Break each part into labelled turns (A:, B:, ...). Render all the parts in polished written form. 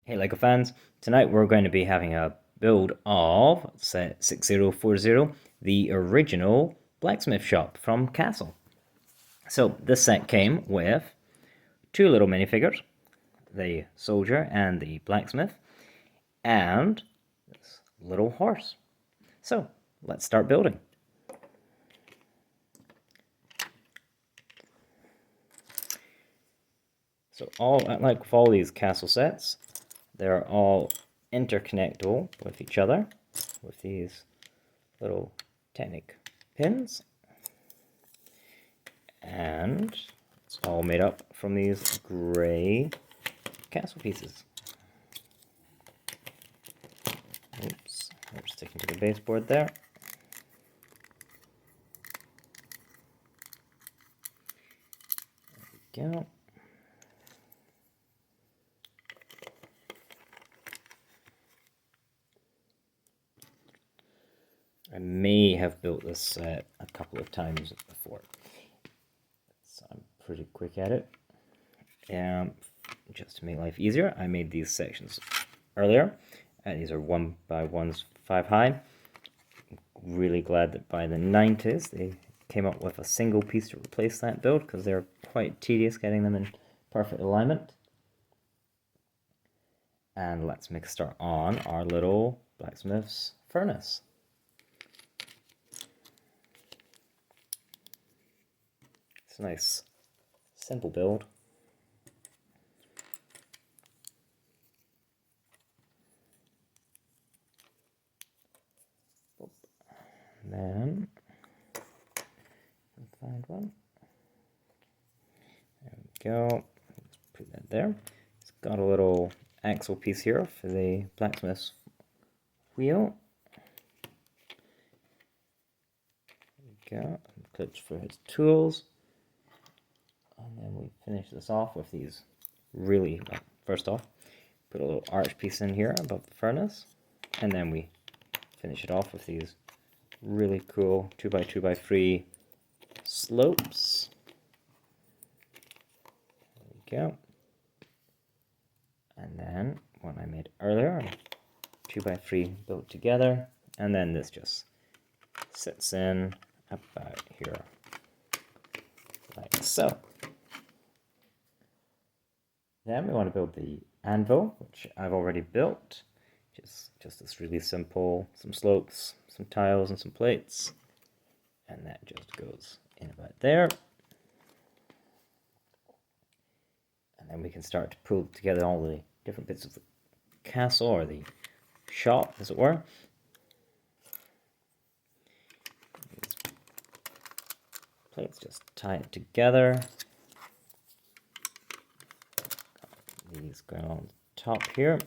A: Hey LEGO fans, tonight we're going to be having a build of set 6040, the original blacksmith shop from Castle. So this set came with two little minifigures, the soldier and the blacksmith, and this little horse. So let's start building. So like with all these Castle sets, they're all interconnectable with each other with these little Technic pins, and it's all made up from these grey castle pieces. Oops, we're sticking to the baseboard there. There we go. I may have built this set a couple of times before, so I'm pretty quick at it. Just to make life easier, I made these sections earlier, and these are 1x1s 5 high. I'm really glad that by the 90s they came up with a single piece to replace that build, because they're quite tedious getting them in perfect alignment. And let's make a start on our little blacksmith's furnace. It's a nice, simple build. And then, find one. There we go. Let's put that there. It's got a little axle piece here for the blacksmith's wheel. There we go. Clips for his tools. And then we finish this off with these really, well, first off, put a little arch piece in here above the furnace, and then we finish it off with these really cool 2x2x3 slopes. There we go. And then one I made earlier, 2x3 built together, and then this just sits in about here, like so. Then we want to build the anvil, which I've already built. Just this really simple, some slopes, some tiles, and some plates. And that just goes in about there. And then we can start to pull together all the different bits of the castle, or the shop, as it were. These plates just tie it together. These going on the top here.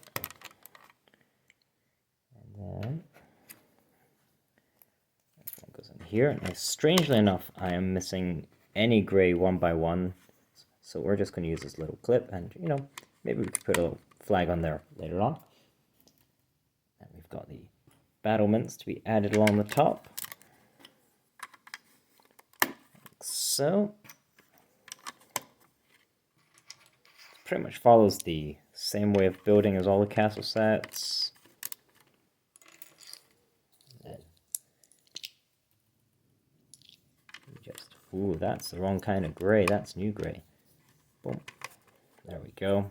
A: And then this one goes in here. Now, strangely enough, I am missing any grey 1x1, so we're just going to use this little clip, and maybe we could put a little flag on there later on. And we've got the battlements to be added along the top, like so. Pretty much follows the same way of building as all the castle sets. Ooh, that's the wrong kind of gray. That's new gray. Boom. There we go.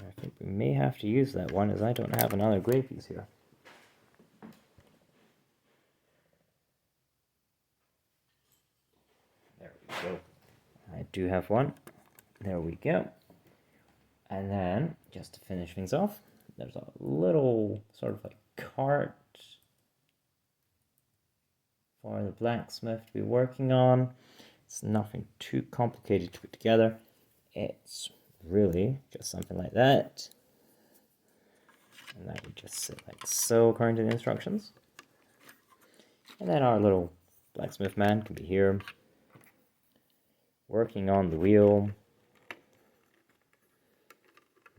A: I think we may have to use that one, as I don't have another gray piece here. There we go. I do have one. There we go. And then, just to finish things off, there's a little sort of like cart for the blacksmith to be working on. It's nothing too complicated to put together. It's really just something like that. And that would just sit like so, according to the instructions. And then our little blacksmith man can be here, working on the wheel.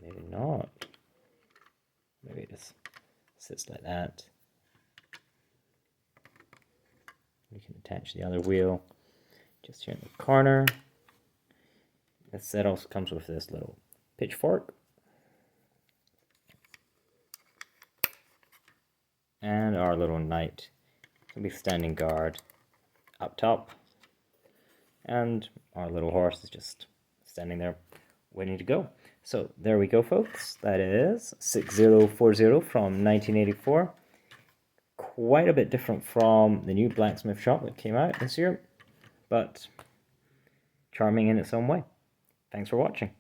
A: Maybe not. Maybe it just sits like that. You can attach the other wheel just here in the corner. This set also comes with this little pitchfork. And our little knight will be standing guard up top. And our little horse is just standing there waiting to go. So there we go, folks. That is 6040 from 1984. Quite a bit different from the new blacksmith shop that came out this year, but charming in its own way. Thanks for watching.